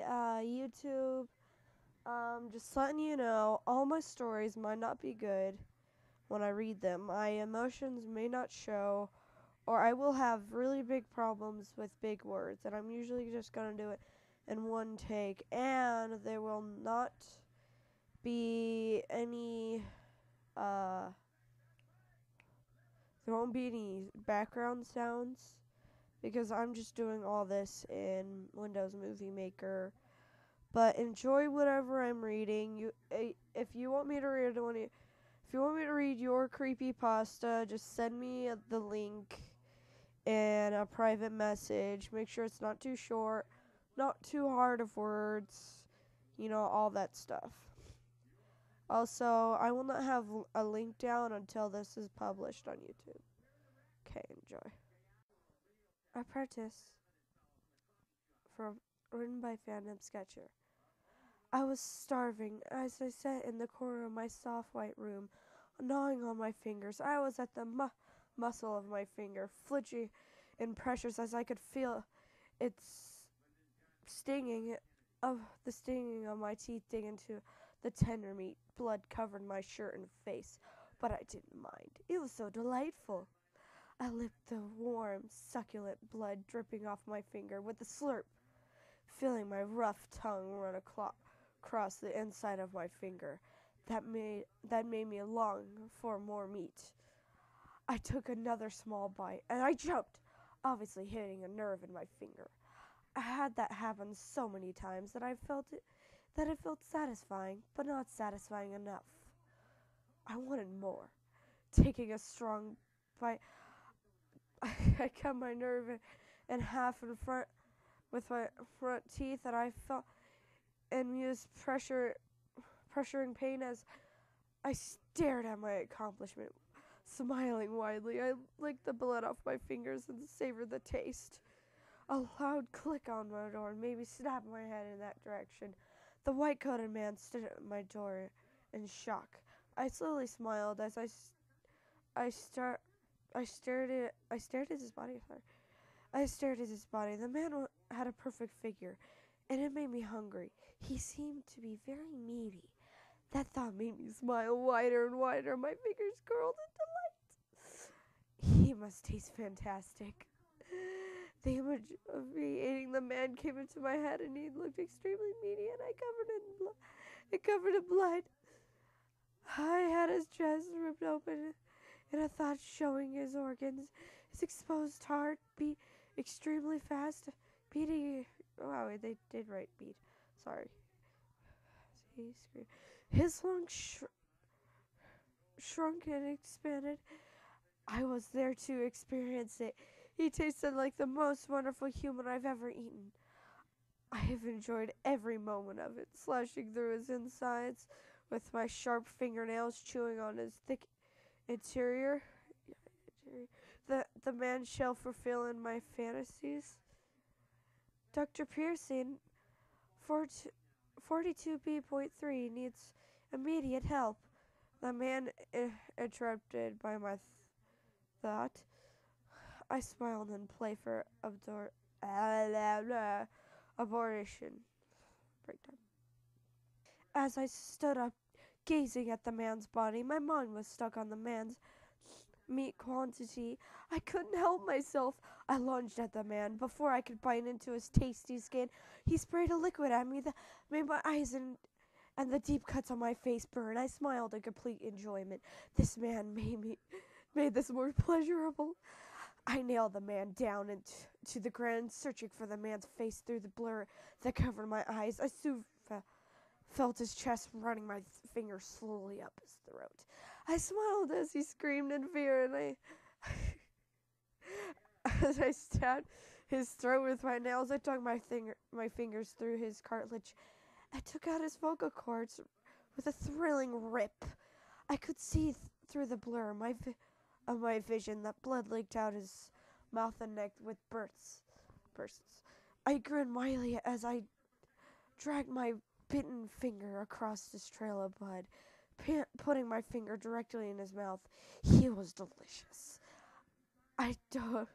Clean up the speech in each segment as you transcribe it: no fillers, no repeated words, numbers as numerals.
YouTube. Just letting you know, all my stories might not be good when I read them. My emotions may not show, or I will have really big problems with big words, and I'm usually just gonna do it in one take, and there will not be any, there won't be any background sounds, because I'm just doing all this in Windows Movie Maker. But enjoy whatever I'm reading. If you want me to read your creepypasta, just send me the link in a private message. Make sure it's not too short, not too hard of words, all that stuff. Also, I will not have a link down until this is published on YouTube. Okay, enjoy. Apprentice, written by Fandom Sketcher. I was starving as I sat in the corner of my soft white room, gnawing on my fingers. I was at the muscle of my finger, flinching in pressures as I could feel its the stinging of my teeth dig into the tender meat. Blood covered my shirt and face, but I didn't mind. It was so delightful. I licked the warm, succulent blood dripping off my finger with a slurp, feeling my rough tongue run across the inside of my finger. That made me long for more meat. I took another small bite, and I jumped, obviously hitting a nerve in my finger. I had that happen so many times that it felt satisfying, but not satisfying enough. I wanted more. Taking a strong bite, I cut my nerve in half in front with my front teeth, and I felt and used pressuring pain as I stared at my accomplishment, smiling widely. I licked the blood off my fingers and savored the taste. A loud click on my door made me snap my head in that direction. The white-coated man stood at my door in shock. I slowly smiled as I stared at his body. I stared at his body. The man had a perfect figure, and it made me hungry. He seemed to be very meaty. That thought made me smile wider and wider. My fingers curled in delight. He must taste fantastic. The image of me eating the man came into my head, and he looked extremely meaty, and covered in blood. I had his chest ripped open, and a thought showing his organs. His exposed heart beat extremely fast, beating. Wow, they did write beat. Sorry. He screamed. His lungs shrunk and expanded. I was there to experience it. He tasted like the most wonderful human I've ever eaten. I have enjoyed every moment of it, slashing through his insides with my sharp fingernails, chewing on his thick interior. The man shall fulfill my fantasies. Dr. Pearson, 42B.3, needs immediate help. The man interrupted by my thought. I smiled in play for abortion. Breakdown. As I stood up, gazing at the man's body, my mind was stuck on the man's meat quantity. I couldn't help myself. I lunged at the man. Before I could bite into his tasty skin, he sprayed a liquid at me that made my eyes and the deep cuts on my face burn. I smiled in complete enjoyment. This man made this more pleasurable. I nailed the man down to the ground, searching for the man's face through the blur that covered my eyes. I soon felt his chest, running my finger slowly up his throat. I smiled as he screamed in fear, and as I stabbed his throat with my nails, I dug my fingers through his cartilage. I took out his vocal cords with a thrilling rip. I could see through the blur of my vision that blood leaked out his mouth and neck with bursts. I grinned wildly as I dragged my bitten finger across his trail of blood, putting my finger directly in his mouth. He was delicious. I dove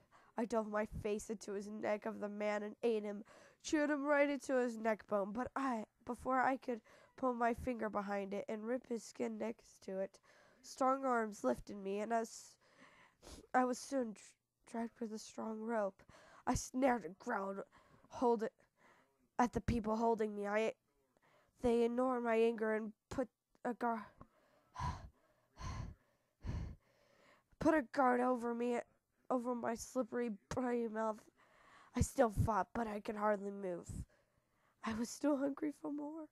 my face into his neck of the man and ate him, chewed him right into his neck bone, but before I could pull my finger behind it and rip his skin next to it, strong arms lifted me, and as I was soon dragged with a strong rope, I snared and growled, hold it at the people holding me. They ignored my anger and put a guard over me, over my slippery, bloody mouth. I still fought, but I could hardly move. I was still hungry for more.